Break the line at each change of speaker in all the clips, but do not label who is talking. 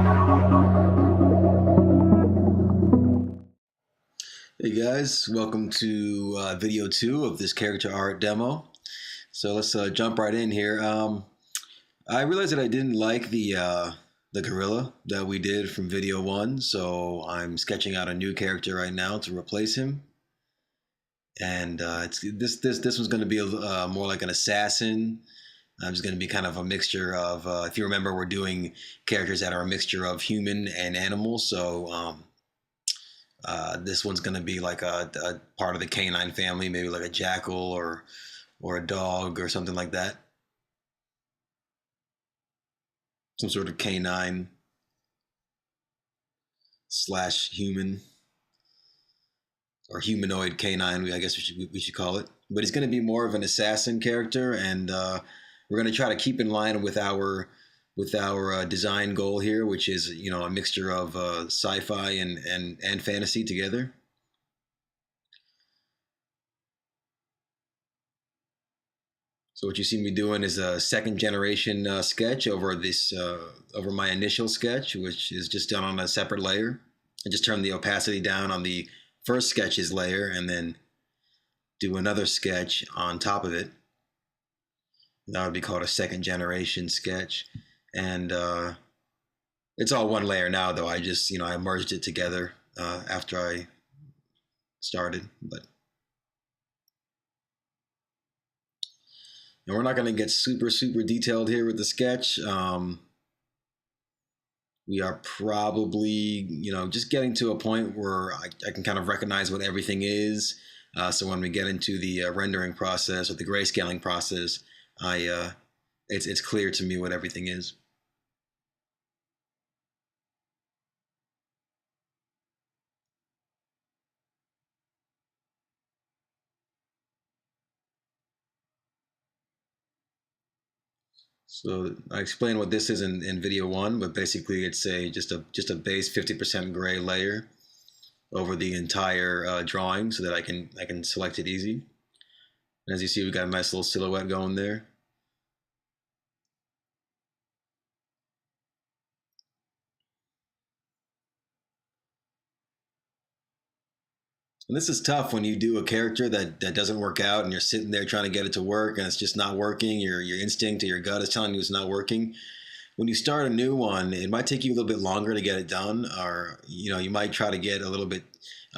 Hey guys, welcome to video 2 of this character art demo. So let's jump right in here. I realized that I didn't like the gorilla that we did from video 1, so I'm sketching out a new character right now to replace him. And this one's going to be more like an assassin. It's going to be kind of a mixture of, if you remember, we're doing characters that are a mixture of human and animal. So this one's going to be like a part of the canine family, maybe like a jackal or a dog or something like that. Some sort of canine slash human or humanoid canine, I guess we should call it. But he's going to be more of an assassin character, and we're going to try to keep in line with our design goal here, which is a mixture of sci-fi and fantasy together. So what you see me doing is a second generation sketch over over my initial sketch, which is just done on a separate layer. I just turn the opacity down on the first sketch's layer and then do another sketch on top of it. That would be called a second generation sketch. And it's all one layer now, though. I just, I merged it together after I started. But and we're not going to get super detailed here with the sketch. We are probably, just getting to a point where I can kind of recognize what everything is. So when we get into the rendering process or the grayscaling process, it's clear to me what everything is. So I explained what this is in video 1, but basically it's just a base 50% gray layer over the entire drawing so that I can select it easy. And as you see, we got a nice little silhouette going there. And this is tough when you do a character that doesn't work out and you're sitting there trying to get it to work and it's just not working. Your instinct or your gut is telling you it's not working. When you start a new one, it might take you a little bit longer to get it done, or you might try to get a little bit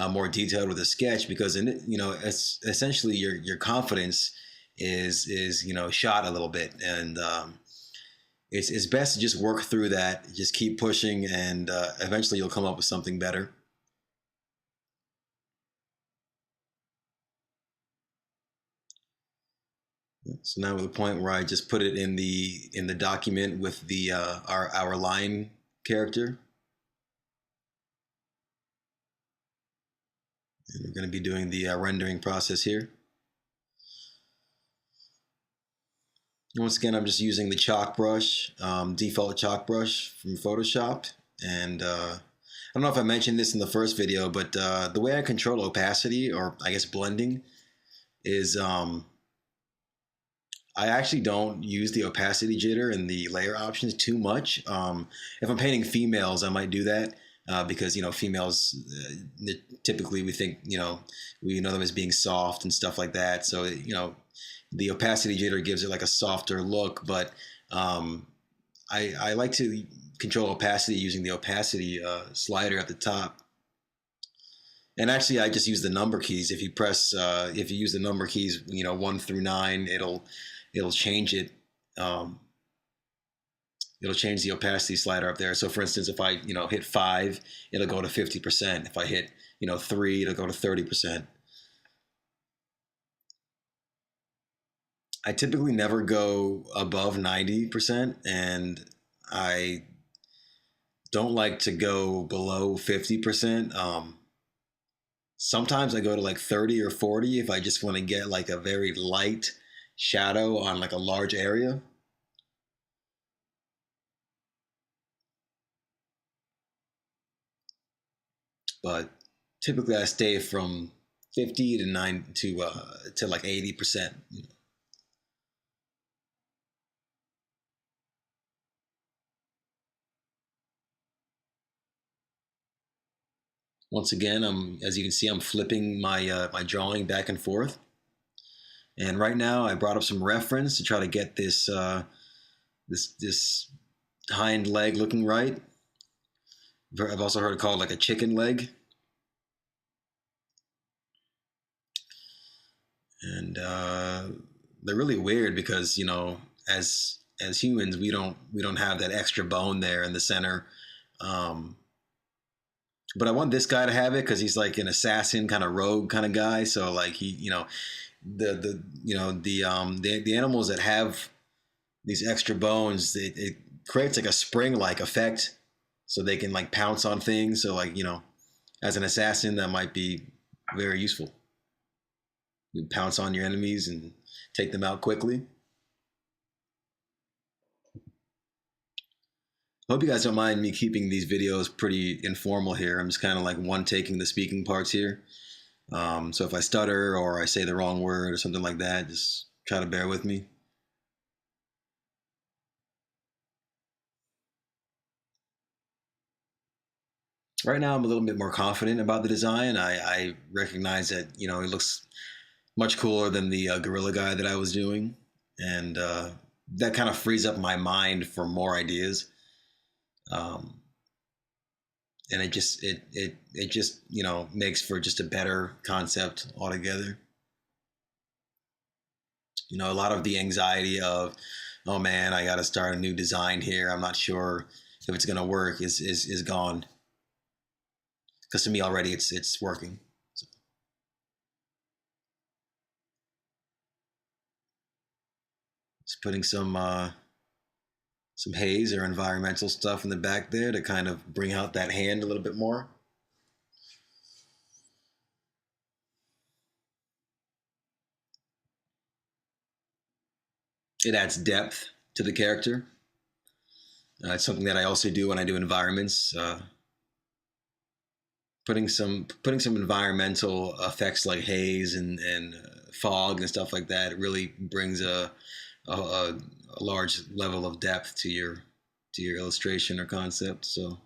more detailed with a sketch, because it's essentially your confidence is shot a little bit, and it's best to just work through that, just keep pushing, and eventually you'll come up with something better. So now we're at the point where I just put it in the document with the our line character. And we're going to be doing the rendering process here. Once again, I'm just using the chalk brush, default chalk brush from Photoshop. And I don't know if I mentioned this in the first video, but the way I control opacity, or I guess blending, is I actually don't use the opacity jitter in the layer options too much. If I'm painting females, I might do that because females typically we think we know them as being soft and stuff like that. So the opacity jitter gives it like a softer look, but I like to control opacity using the opacity slider at the top. And actually, I just use the number keys. If you use the number keys, 1 through 9, it'll change it. It'll change the opacity slider up there. So for instance, if I hit 5, it'll go to 50%. If I hit 3, it'll go to 30%. I typically never go above 90%, and I don't like to go below 50%. Sometimes I go to like 30 or 40 if I just want to get like a very light shadow on like a large area. But typically I stay from 50 to 9 to like 80%. Once again, as you can see, I'm flipping my drawing back and forth. And right now, I brought up some reference to try to get this hind leg looking right. I've also heard it called like a chicken leg. And they're really weird because, you know, as humans, we don't have that extra bone there in the center. Um, but I want this guy to have it because he's like an assassin kind of rogue kind of guy. So like he, you know, the animals that have these extra bones, it creates like a spring like effect, so they can like pounce on things. So like, you know, as an assassin, that might be very useful. You pounce on your enemies and take them out quickly. Hope you guys don't mind me keeping these videos pretty informal here. I'm just kind of like one taking the speaking parts here. So if I stutter or I say the wrong word or something like that, just try to bear with me. Right now, I'm a little bit more confident about the design. I recognize that, you know, it looks much cooler than the gorilla guy that I was doing, and that kind of frees up my mind for more ideas. Um, and it just you know makes for just a better concept altogether. You know, a lot of the anxiety of, oh man, I got to start a new design here. I'm not sure if it's gonna work. Is gone, because to me already it's working. So just putting some haze or environmental stuff in the back there to kind of bring out that hand a little bit more. It adds depth to the character. It's something that I also do when I do environments. Putting some environmental effects like haze and fog and stuff like that really brings a large level of depth to your illustration or concept. So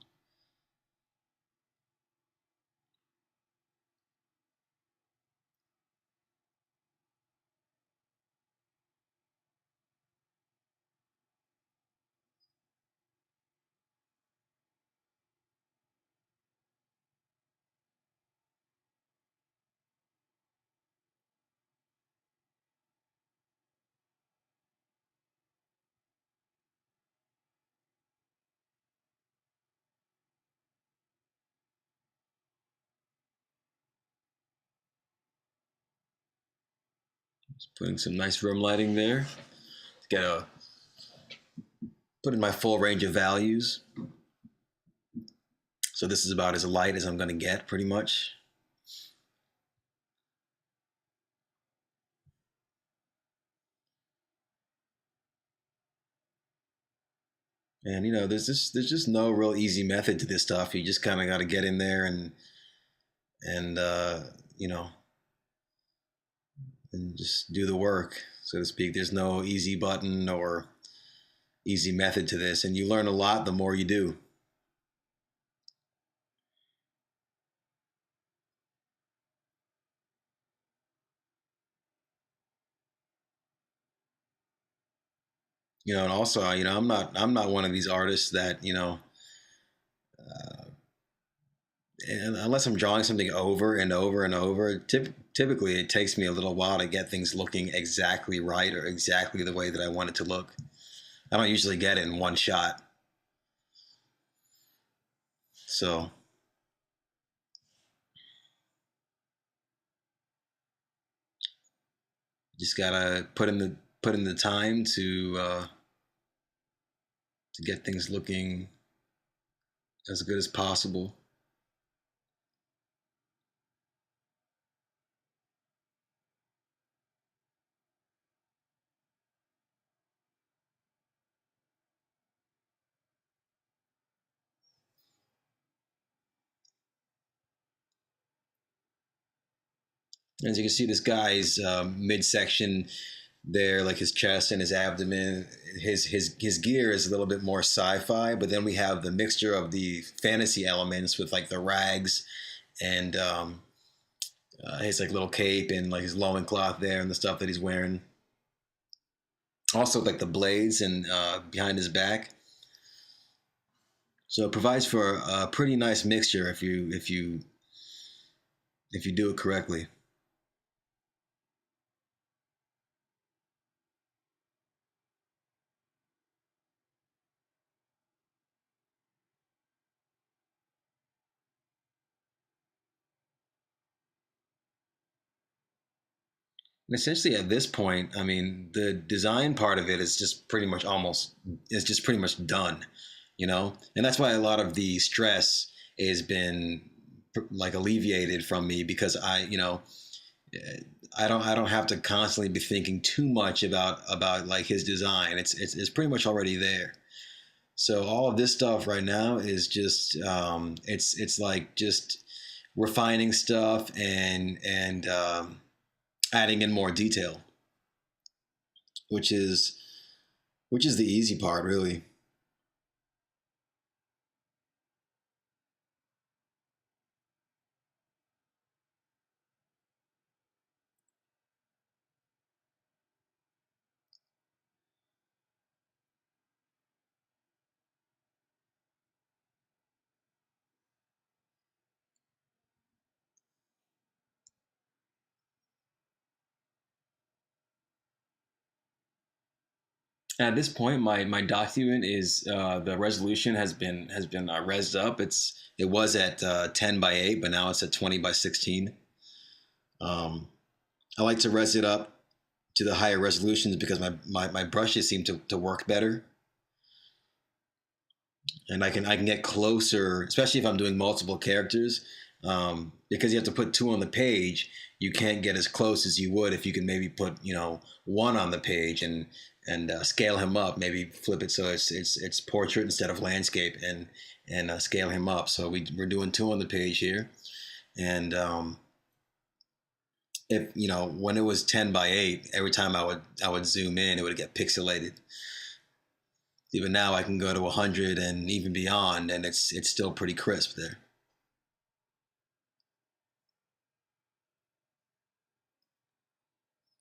just putting some nice room lighting there. Get a put in my full range of values. So this is about as light as I'm going to get, pretty much. And you know, there's just no real easy method to this stuff. You just kind of got to get in there and you know, and just do the work, so to speak. There's no easy button or easy method to this, and you learn a lot the more you do. You know, and also, you know, I'm not one of these artists that, you know, and unless I'm drawing something over and over and over, typically it takes me a little while to get things looking exactly right or exactly the way that I want it to look. I don't usually get it in one shot. So just gotta put in the time to get things looking as good as possible. As you can see, this guy's midsection there, like his chest and his abdomen, his gear is a little bit more sci-fi, but then we have the mixture of the fantasy elements with like the rags and his like little cape and like his loincloth there and the stuff that he's wearing. Also, like the blades and behind his back. So it provides for a pretty nice mixture if you do it correctly. And essentially, at this point, I mean, the design part of it is just pretty much done, you know, and that's why a lot of the stress has been like alleviated from me because I don't have to constantly be thinking too much about like his design. It's pretty much already there. So all of this stuff right now is just it's like just refining stuff and adding in more detail, which is which is the easy part, really. At this point, my document is the resolution has been resed up. It was at 10 by 8, but now it's at 20 by 16. Um, I like to res it up to the higher resolutions because my brushes seem to work better, and I can get closer, especially if I'm doing multiple characters, because you have to put two on the page. You can't get as close as you would if you can maybe put one on the page and scale him up. Maybe flip it so it's portrait instead of landscape and scale him up. So we're doing two on the page here, and if when it was 10 by 8, every time I would zoom in, it would get pixelated. Even now, I can go to 100 and even beyond, and it's still pretty crisp there.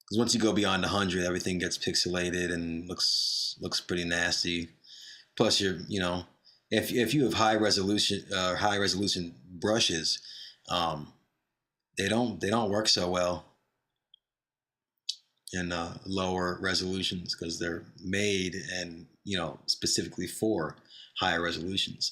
Because once you go beyond 100, everything gets pixelated and looks pretty nasty. Plus, if you have high resolution brushes, um, they don't work so well in lower resolutions because they're made and specifically for higher resolutions.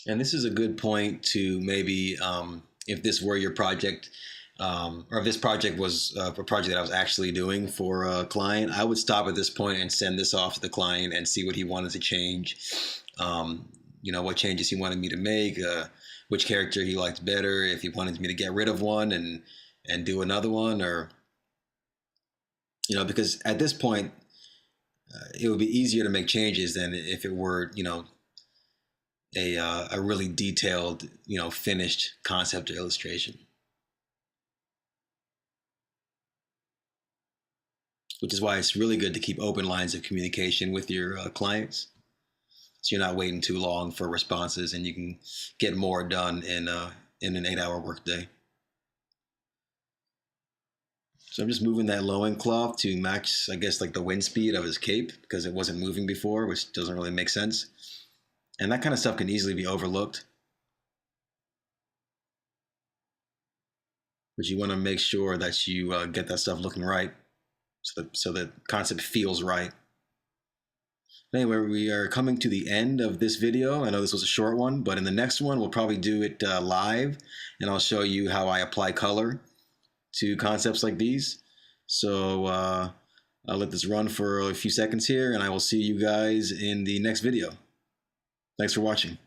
And this is a good point to maybe, if this were your project, or if this project was a project that I was actually doing for a client, I would stop at this point and send this off to the client and see what he wanted to change. What changes he wanted me to make, which character he liked better, if he wanted me to get rid of one and do another one, or because at this point, it would be easier to make changes than if it were, a really detailed, finished concept or illustration, which is why it's really good to keep open lines of communication with your clients, so you're not waiting too long for responses, and you can get more done in an 8-hour workday. So I'm just moving that loincloth to match, I guess, like the wind speed of his cape because it wasn't moving before, which doesn't really make sense. And that kind of stuff can easily be overlooked. But you want to make sure that you get that stuff looking right, so the concept feels right. Anyway, we are coming to the end of this video. I know this was a short one, but in the next one, we'll probably do it live, and I'll show you how I apply color to concepts like these. So I'll let this run for a few seconds here, and I will see you guys in the next video. Thanks for watching.